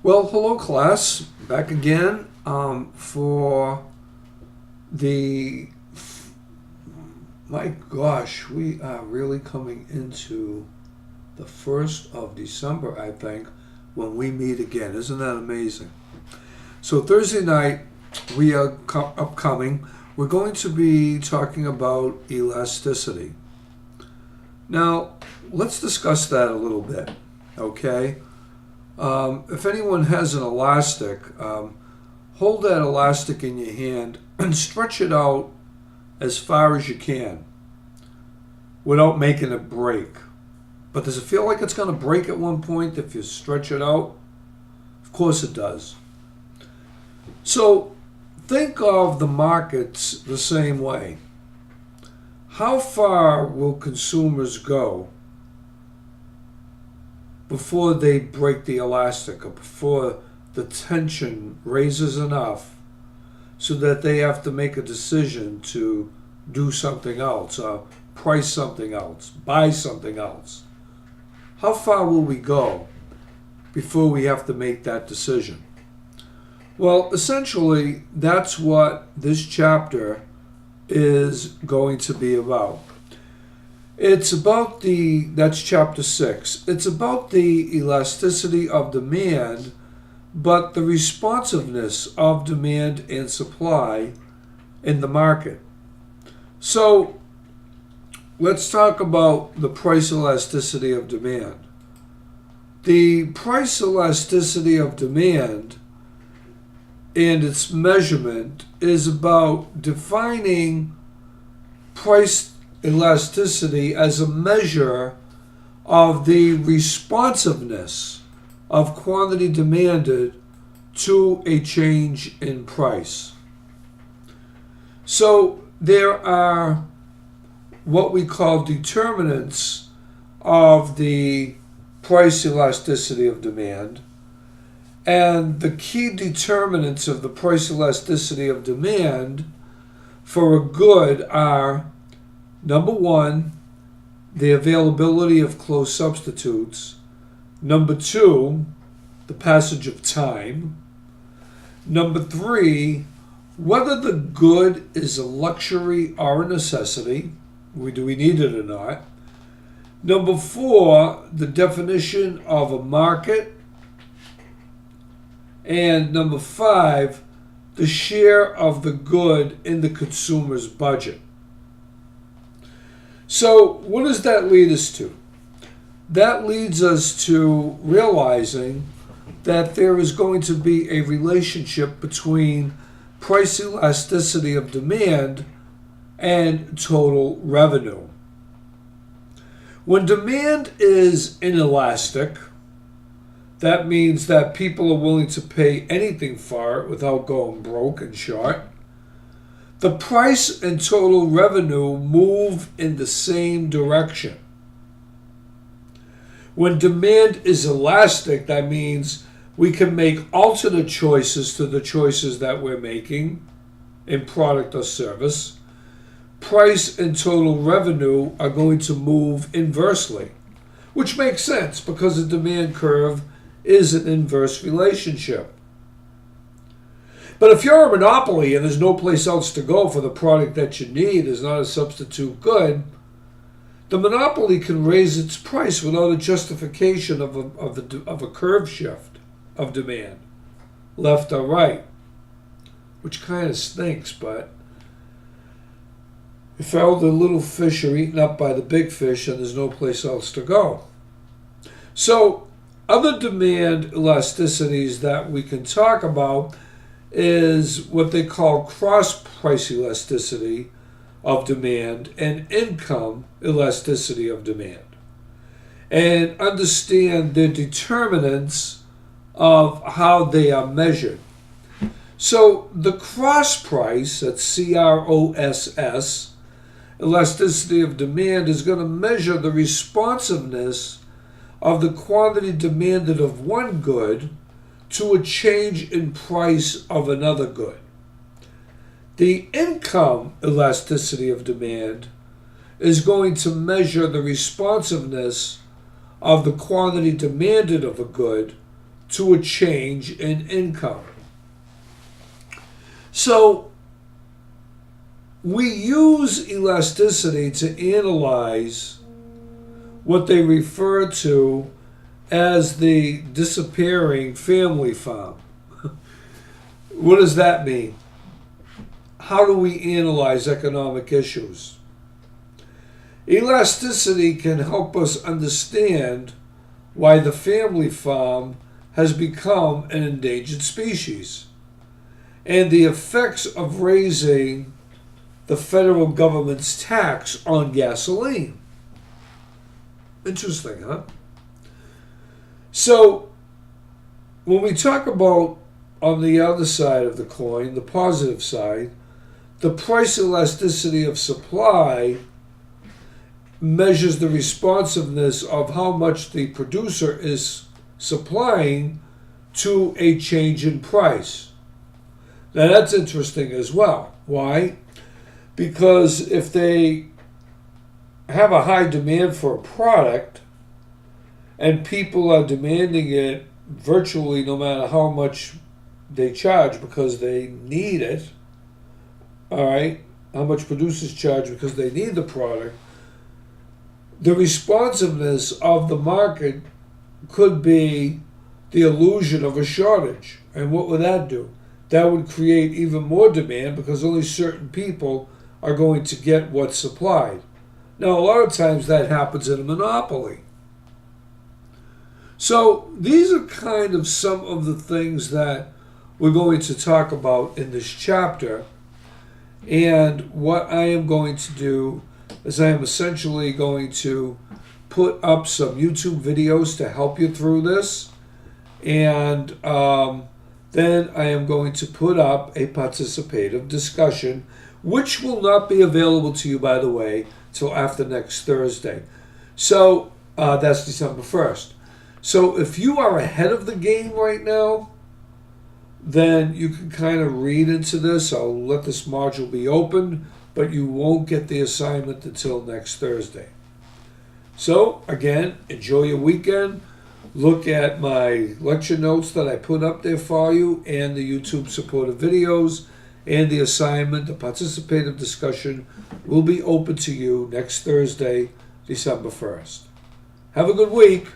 Well, hello, class. Back again for the. My gosh, we are really coming into the 1st of December, I think, when we meet again. Isn't that amazing? So, Thursday night, we are upcoming. We're going to be talking about elasticity. Now, let's discuss that a little bit, okay? If anyone has an elastic, hold that elastic in your hand and stretch it out as far as you can without making it break. But does it feel like it's going to break at one point if you stretch it out? Of course it does. So think of the markets the same way. How far will consumers go before they break the elastic, or before the tension raises enough so that they have to make a decision to do something else, or price something else, buy something else? How far will we go before we have to make that decision? Well, essentially, that's what this chapter is going to be about. It's about that's chapter 6. It's about the elasticity of demand, but the responsiveness of demand and supply in the market. So let's talk about the price elasticity of demand. The price elasticity of demand and its measurement is about defining price elasticity as a measure of the responsiveness of quantity demanded to a change in price. So there are what we call determinants of the price elasticity of demand. And the key determinants of the price elasticity of demand for a good are: number one, the availability of close substitutes. Number two, the passage of time. Number three, whether the good is a luxury or a necessity. Do we need it or not? Number four, the definition of a market. And number five, the share of the good in the consumer's budget. So what does that lead us to? That leads us to realizing that there is going to be a relationship between price elasticity of demand and total revenue. When demand is inelastic, that means that people are willing to pay anything for it without going broke and short. The price and total revenue move in the same direction. When demand is elastic, that means we can make alternate choices to the choices that we're making in product or service. Price and total revenue are going to move inversely, which makes sense because the demand curve is an inverse relationship. But if you're a monopoly and there's no place else to go for the product that you need, there's not a substitute good, the monopoly can raise its price without a justification of a curve shift of demand, left or right, which kind of stinks. But if all the little fish are eaten up by the big fish and there's no place else to go. So other demand elasticities that we can talk about is what they call cross-price elasticity of demand and income elasticity of demand. And understand the determinants of how they are measured. So the cross-price, that's CROSS, elasticity of demand, is going to measure the responsiveness of the quantity demanded of one good to a change in price of another good. The income elasticity of demand is going to measure the responsiveness of the quantity demanded of a good to a change in income. So we use elasticity to analyze what they refer to as the disappearing family farm. What does that mean? How do we analyze economic issues? Elasticity can help us understand why the family farm has become an endangered species and the effects of raising the federal government's tax on gasoline. Interesting, huh? So, when we talk about, on the other side of the coin, the positive side, the price elasticity of supply measures the responsiveness of how much the producer is supplying to a change in price. Now that's interesting as well. Why? Because if they have a high demand for a product and people are demanding it virtually no matter how much they charge because they need it, all right, how much producers charge because they need the product, the responsiveness of the market could be the illusion of a shortage. And what would that do? That would create even more demand because only certain people are going to get what's supplied. Now, a lot of times that happens in a monopoly. So these are kind of some of the things that we're going to talk about in this chapter. And what I am going to do is I am essentially going to put up some YouTube videos to help you through this. And then I am going to put up a participative discussion, which will not be available to you, by the way, till after next Thursday. So that's December 1st. So if you are ahead of the game right now, then you can kind of read into this. I'll let this module be open, but you won't get the assignment until next Thursday. So again, enjoy your weekend. Look at my lecture notes that I put up there for you and the YouTube supported videos, and the assignment, the participative discussion will be open to you next Thursday, December 1st. Have a good week.